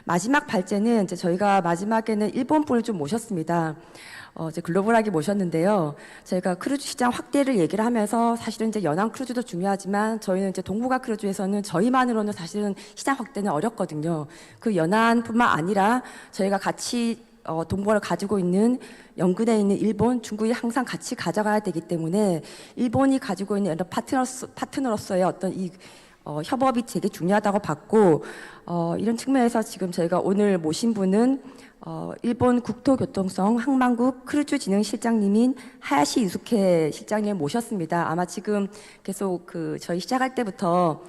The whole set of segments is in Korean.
마지막 발제는 이제 저희가 마지막에는 일본 분을 좀 모셨습니다. 이제 글로벌하게 모셨는데요. 저희가 크루즈 시장 확대를 얘기를 하면서 사실은 이제 연안 크루즈도 중요하지만 저희는 이제 동북아 크루즈에서는 저희만으로는 사실은 시장 확대는 어렵거든요. 그 연안뿐만 아니라 저희가 같이 동반을 가지고 있는 연근에 있는 일본, 중국이 항상 같이 가져가야 되기 때문에 일본이 가지고 있는 여러 파트너로서의 어떤 이 협업이 되게 중요하다고 봤고 이런 측면에서 지금 저희가 오늘 모신 분은 일본 국토교통성 항만국 크루즈진흥실장님인 하야시 유스케 실장님을 모셨습니다. 아마 지금 계속 저희 시작할 때부터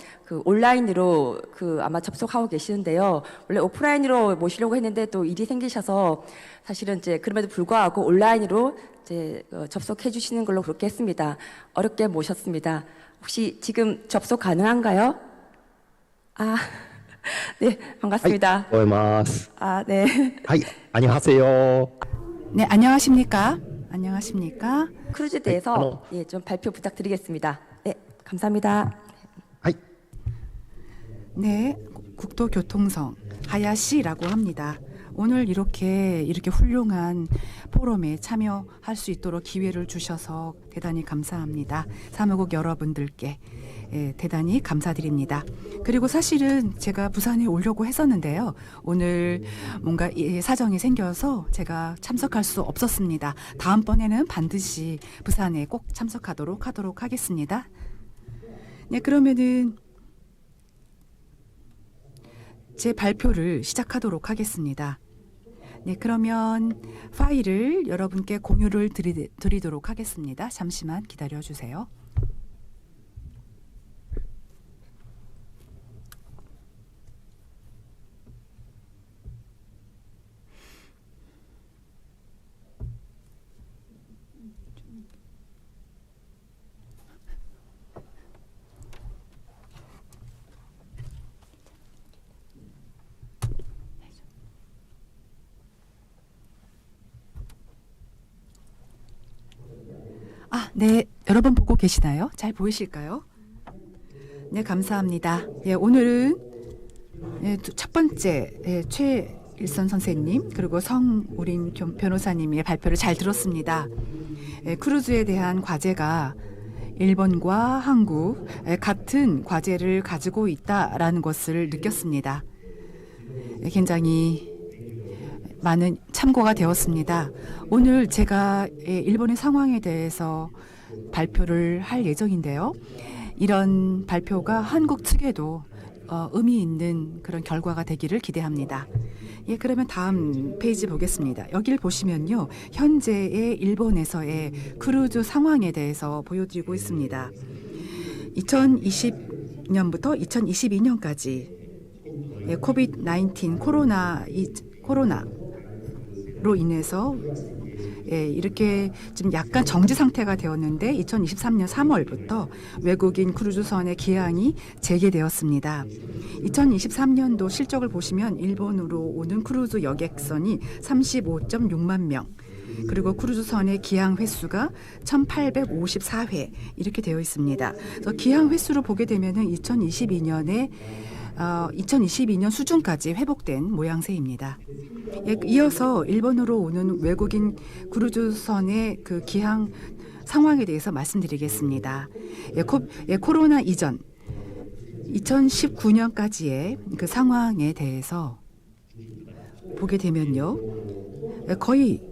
온라인으로 아마 접속하고 계시는데요. 원래 오프라인으로 모시려고 했는데 또 일이 생기셔서 사실은 이제 그럼에도 불구하고 온라인으로 이제 접속해 주시는 걸로 그렇게 했습니다. 어렵게 모셨습니다. 혹시 지금 접속 가능한가요? 네, 반갑습니다. 고마스. 네. 하이, 안녕하세요. 네, 안녕하십니까? 안녕하십니까? 크루즈에 대해서 좀 발표 부탁드리겠습니다. 네, 감사합니다. 하이. 네, 국토교통성 하야시라고 합니다. 오늘 이렇게 훌륭한 포럼에 참여할 수 있도록 기회를 주셔서 대단히 감사합니다. 사무국 여러분들께 대단히 감사드립니다. 그리고 사실은 제가 부산에 오려고 했었는데요. 오늘 뭔가 사정이 생겨서 제가 참석할 수 없었습니다. 다음번에는 반드시 부산에 꼭 참석하도록 하겠습니다. 네, 그러면은 제 발표를 시작하도록 하겠습니다. 네, 그러면 파일을 여러분께 공유를 드리도록 하겠습니다. 잠시만 기다려 주세요. 네, 여러분 보고 계시나요? 잘 보이실까요? 네, 감사합니다. 오늘은 첫 번째 최일선 선생님 그리고 성우린 변호사님의 발표를 잘 들었습니다. 크루즈에 대한 과제가 일본과 한국 같은 과제를 가지고 있다라는 것을 느꼈습니다. 굉장히 많은 참고가 되었습니다. 오늘 제가 일본의 상황에 대해서 발표를 할 예정인데요. 이런 발표가 한국 측에도 의미 있는 그런 결과가 되기를 기대합니다. 그러면 다음 페이지 보겠습니다. 여기를 보시면요. 현재의 일본에서의 크루즈 상황에 대해서 보여드리고 있습니다. 2020년부터 2022년까지 코비드-19 코로나로 인해서 이렇게 좀 약간 정지 상태가 되었는데 2023년 3월부터 외국인 크루즈선의 기항이 재개되었습니다. 2023년도 실적을 보시면 일본으로 오는 크루즈 여객선이 35.6만 명, 그리고 크루즈선의 기항 횟수가 1,854회 이렇게 되어 있습니다. 그래서 기항 횟수를 보게 되면은 2022년 수준까지 회복된 모양새입니다. 이어서 일본으로 오는 외국인 크루즈선의 그 기항 상황에 대해서 말씀드리겠습니다. 코로나 이전 2019년까지의 그 상황에 대해서 보게 되면요. 거의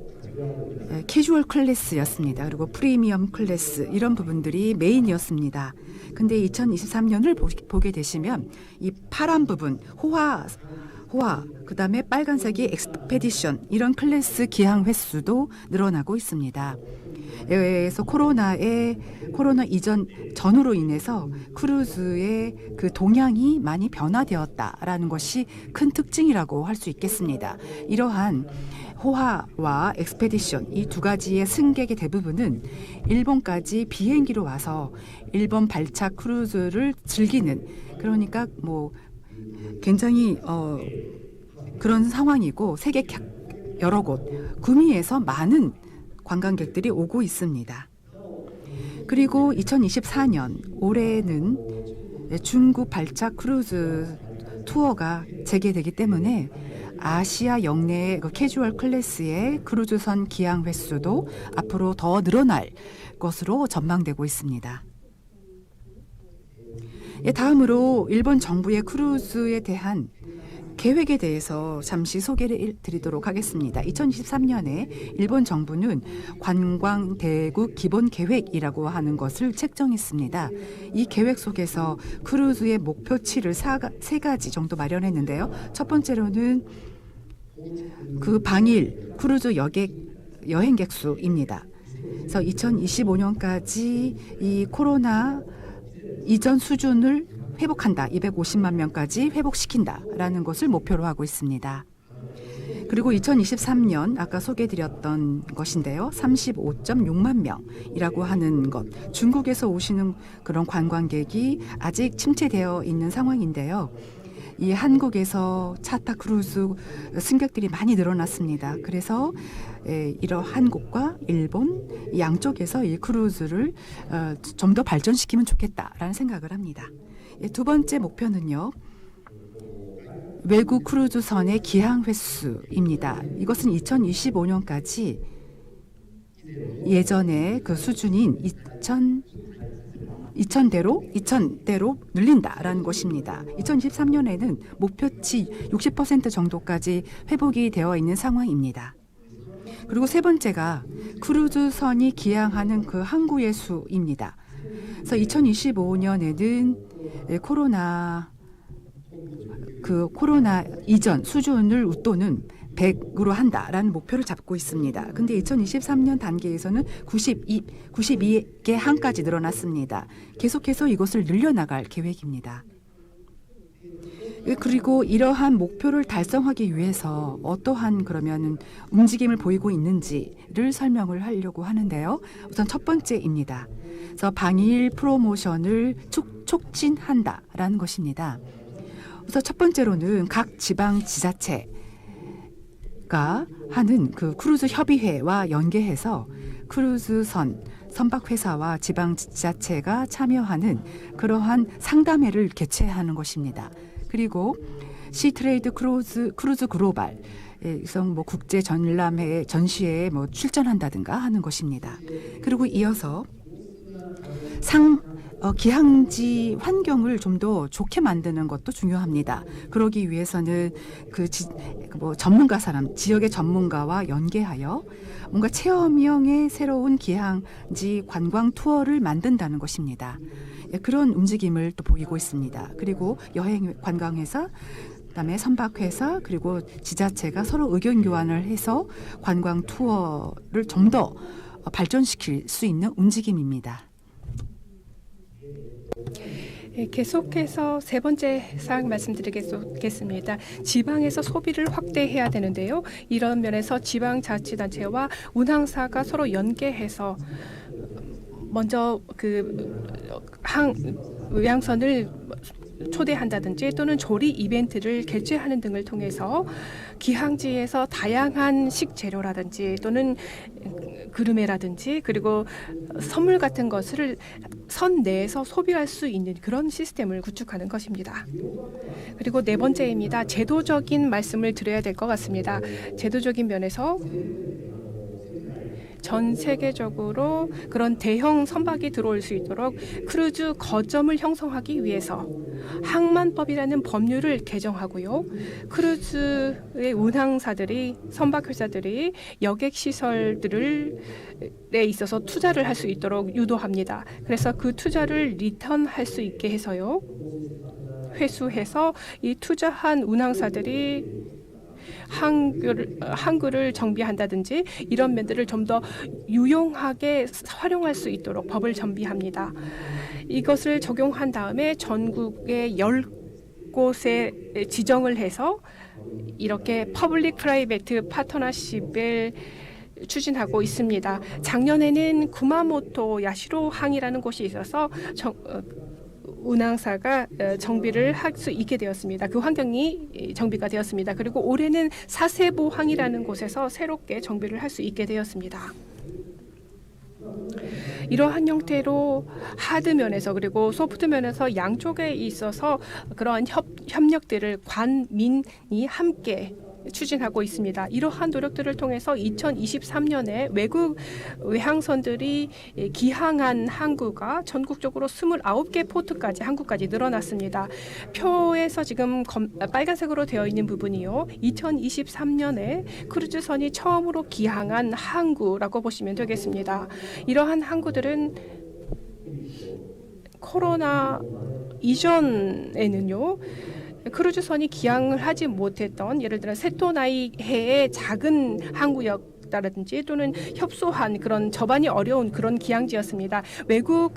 캐주얼 클래스였습니다. 그리고 프리미엄 클래스 이런 부분들이 메인이었습니다. 근데 2023년을 보게 되시면 이 파란 부분 호화 그다음에 빨간색이 엑스페디션 이런 클래스 기항 횟수도 늘어나고 있습니다. 그래서 코로나 이전 전후로 인해서 크루즈의 그 동향이 많이 변화되었다라는 것이 큰 특징이라고 할 수 있겠습니다. 이러한 호화와 엑스페디션 이 두 가지의 승객의 대부분은 일본까지 비행기로 와서 일본 발착 크루즈를 즐기는, 그러니까 뭐 굉장히 그런 상황이고 세계 여러 곳 구미에서 많은 관광객들이 오고 있습니다. 그리고 2024년 올해는 중국 발착 크루즈 투어가 재개되기 때문에 아시아 역내 그 캐주얼 클래스의 크루즈선 기항 횟수도 앞으로 더 늘어날 것으로 전망되고 있습니다. 다음으로 일본 정부의 크루즈에 대한 계획에 대해서 잠시 소개를 드리도록 하겠습니다. 2023년에 일본 정부는 관광 대국 기본 계획이라고 하는 것을 책정했습니다. 이 계획 속에서 크루즈의 목표치를 세 가지 정도 마련했는데요. 첫 번째로는 그 방일 크루즈 여행객 수입니다. 그래서 2025년까지 이 코로나 이전 수준을 회복한다. 250만 명까지 회복시킨다라는 것을 목표로 하고 있습니다. 그리고 2023년 아까 소개드렸던 것인데요. 35.6만 명이라고 하는 것. 중국에서 오시는 그런 관광객이 아직 침체되어 있는 상황인데요. 이 한국에서 차타 크루즈 승객들이 많이 늘어났습니다. 그래서 이런 한국과 일본 양쪽에서 이 크루즈를 좀 더 발전시키면 좋겠다라는 생각을 합니다. 두 번째 목표는요. 외국 크루즈선의 기항 횟수입니다. 이것은 2025년까지 예전의 그 수준인 2000대로 늘린다라는 것입니다. 2023년에는 목표치 60% 정도까지 회복이 되어 있는 상황입니다. 그리고 세 번째가 크루즈선이 기항하는 그 항구의 수입니다. 그래서 2025년에는 코로나 이전 수준을 웃도는 100으로 한다라는 목표를 잡고 있습니다. 근데 2023년 단계에서는 92개 항까지 늘어났습니다. 계속해서 이것을 늘려나갈 계획입니다. 그리고 이러한 목표를 달성하기 위해서 어떠한 그러면 움직임을 보이고 있는지를 설명을 하려고 하는데요. 우선 첫 번째입니다. 그래서 방일 프로모션을 촉진한다라는 것입니다. 우선 첫 번째로는 각 지방 지자체가 하는 그 크루즈 협의회와 연계해서 크루즈선 선박회사와 지방 지자체가 참여하는 그러한 상담회를 개최하는 것입니다. 그리고 시트레이드 크루즈 글로벌 뭐 국제 전람회 전시회에 뭐 출전한다든가 하는 것입니다. 그리고 이어서 기항지 환경을 좀 더 좋게 만드는 것도 중요합니다. 그러기 위해서는 지역의 전문가와 연계하여 뭔가 체험형의 새로운 기항지 관광 투어를 만든다는 것입니다. 그런 움직임을 또 보이고 있습니다. 그리고 여행 관광회사, 그다음에 선박회사 그리고 지자체가 서로 의견 교환을 해서 관광 투어를 좀 더 발전시킬 수 있는 움직임입니다. 계속해서 세 번째 사항 말씀드리겠습니다. 지방에서 소비를 확대해야 되는데요. 이런 면에서 지방자치단체와 운항사가 서로 연계해서 먼저 의향선을 초대한다든지 또는 조리 이벤트를 개최하는 등을 통해서 기항지에서 다양한 식재료라든지 또는 그루메라든지 그리고 선물 같은 것을 선 내에서 소비할 수 있는 그런 시스템을 구축하는 것입니다. 그리고 네 번째입니다. 제도적인 말씀을 드려야 될 것 같습니다. 제도적인 면에서 전 세계적으로 그런 대형 선박이 들어올 수 있도록 크루즈 거점을 형성하기 위해서 항만법이라는 법률을 개정하고요. 크루즈의 운항사들이 선박회사들이 여객시설들에 있어서 투자를 할 수 있도록 유도합니다. 그래서 그 투자를 리턴할 수 있게 해서요. 회수해서 이 투자한 운항사들이 항구를 정비한다든지 이런 면들을 좀 더 유용하게 활용할 수 있도록 법을 정비합니다. 이것을 적용한 다음에 전국의 10곳에 지정을 해서 이렇게 퍼블릭 프라이베트 파트너십을 추진하고 있습니다. 작년에는 구마모토 야시로 항이라는 곳이 있어서 운항사가 정비를 할 수 있게 되었습니다. 그 환경이 정비가 되었습니다. 그리고 올해는 사세보 항이라는 곳에서 새롭게 정비를 할 수 있게 되었습니다. 이러한 형태로 하드 면에서 그리고 소프트 면에서 양쪽에 있어서 그러한 협력들을 관민이 함께 추진하고 있습니다. 이러한 노력들을 통해서 2023년에 외국 외항선들이 기항한 항구가 전국적으로 29개 포트까지 항구까지 늘어났습니다. 표에서 지금 빨간색으로 되어 있는 부분이요. 2023년에 크루즈선이 처음으로 기항한 항구라고 보시면 되겠습니다. 이러한 항구들은 코로나 이전에는요. 크루즈선이 기항을 하지 못했던 예를 들어 세토나이해의 작은 항구였다든지 또는 협소한 그런 접안이 어려운 그런 기항지였습니다. 외국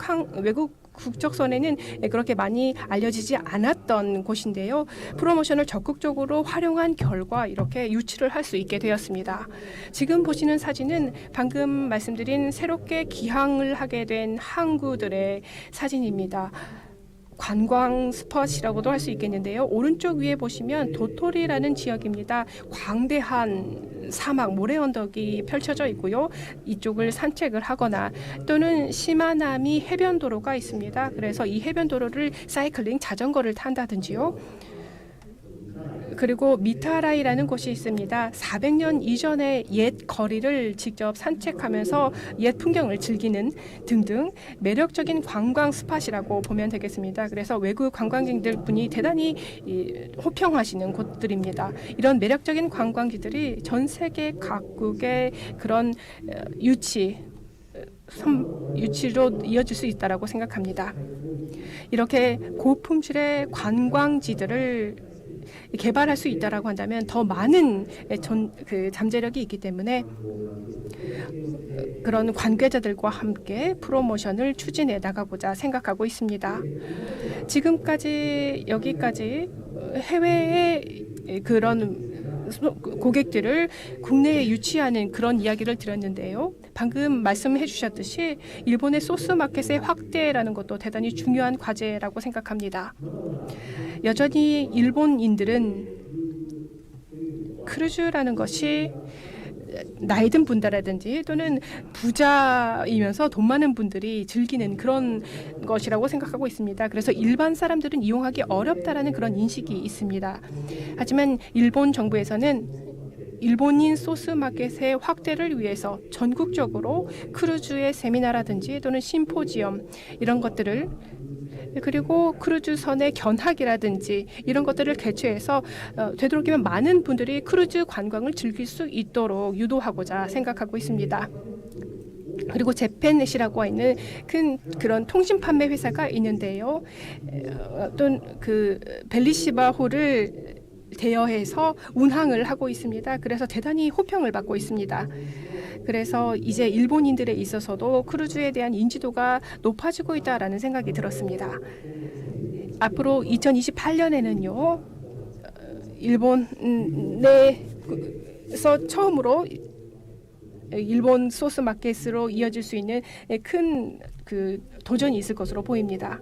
국적선에는 그렇게 많이 알려지지 않았던 곳인데요. 프로모션을 적극적으로 활용한 결과 이렇게 유치를 할 수 있게 되었습니다. 지금 보시는 사진은 방금 말씀드린 새롭게 기항을 하게 된 항구들의 사진입니다. 관광 스팟이라고도 할 수 있겠는데요. 오른쪽 위에 보시면 도토리라는 지역입니다. 광대한 사막 모래 언덕이 펼쳐져 있고요. 이쪽을 산책을 하거나 또는 시마나미 해변도로가 있습니다. 그래서 이 해변도로를 사이클링 자전거를 탄다든지요. 그리고 미타라이라는 곳이 있습니다. 400년 이전의 옛 거리를 직접 산책하면서 옛 풍경을 즐기는 등등 매력적인 관광 스팟이라고 보면 되겠습니다. 그래서 외국 관광객들 분이 대단히 호평하시는 곳들입니다. 이런 매력적인 관광지들이 전 세계 각국의 그런 유치로 이어질 수 있다라고 생각합니다. 이렇게 고품질의 관광지들을 개발할 수 있다라고 한다면 더 많은 잠재력이 있기 때문에 그런 관계자들과 함께 프로모션을 추진해 나가고자 생각하고 있습니다. 지금까지 여기까지 해외의 그런 고객들을 국내에 유치하는 그런 이야기를 드렸는데요. 방금 말씀해 주셨듯이 일본의 소스 마켓의 확대라는 것도 대단히 중요한 과제라고 생각합니다. 여전히 일본인들은 크루즈라는 것이 나이 든 분들이라든지 또는 부자이면서 돈 많은 분들이 즐기는 그런 것이라고 생각하고 있습니다. 그래서 일반 사람들은 이용하기 어렵다라는 그런 인식이 있습니다. 하지만 일본 정부에서는 일본인 소스 마켓의 확대를 위해서 전국적으로 크루즈의 세미나라든지 또는 심포지엄 이런 것들을 그리고 크루즈선의 견학이라든지 이런 것들을 개최해서 되도록이면 많은 분들이 크루즈 관광을 즐길 수 있도록 유도하고자 생각하고 있습니다. 그리고 재팬넷이라고 있는 큰 그런 통신 판매 회사가 있는데요. 또 그 벨리시바호를 대여해서 운항을 하고 있습니다. 그래서 대단히 호평을 받고 있습니다. 그래서 이제 일본인들에 있어서도 크루즈에 대한 인지도가 높아지고 있다라는 생각이 들었습니다. 앞으로 2028년에는요. 일본에서 처음으로 일본 소스 마켓으로 이어질 수 있는 큰 그 도전이 있을 것으로 보입니다.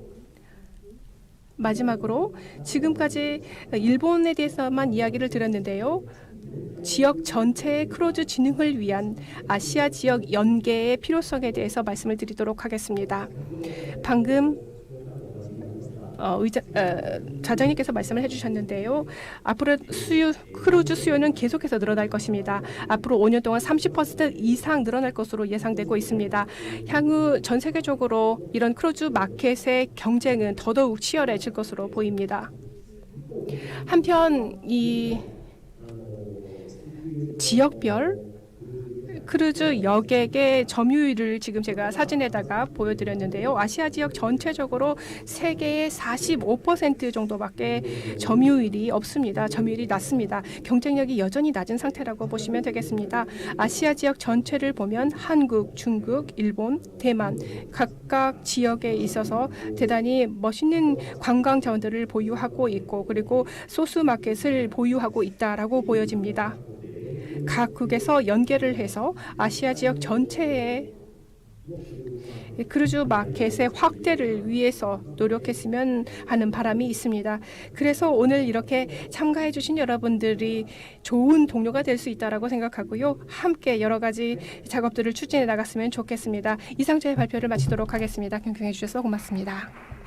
마지막으로 지금까지 일본에 대해서만 이야기를 드렸는데요. 지역 전체의 크루즈 진흥을 위한 아시아 지역 연계의 필요성에 대해서 말씀을 드리도록 하겠습니다. 방금 좌장님께서 말씀을 해주셨는데요. 앞으로 크루즈 수요는 계속해서 늘어날 것입니다. 앞으로 5년 동안 30% 이상 늘어날 것으로 예상되고 있습니다. 향후 전 세계적으로 이런 크루즈 마켓의 경쟁은 더더욱 치열해질 것으로 보입니다. 한편 이 지역별 크루즈 여객의 점유율을 지금 제가 사진에다가 보여드렸는데요. 아시아 지역 전체적으로 세계의 45% 정도밖에 점유율이 없습니다. 점유율이 낮습니다. 경쟁력이 여전히 낮은 상태라고 보시면 되겠습니다. 아시아 지역 전체를 보면 한국, 중국, 일본, 대만 각각 지역에 있어서 대단히 멋있는 관광 자원들을 보유하고 있고 그리고 소스 마켓을 보유하고 있다라고 보여집니다. 각국에서 연계를 해서 아시아 지역 전체에 이 크루즈 마켓의 확대를 위해서 노력했으면 하는 바람이 있습니다. 그래서 오늘 이렇게 참가해 주신 여러분들이 좋은 동료가 될 수 있다라고 생각하고요. 함께 여러 가지 작업들을 추진해 나갔으면 좋겠습니다. 이상 저의 발표를 마치도록 하겠습니다. 경청해 주셔서 고맙습니다.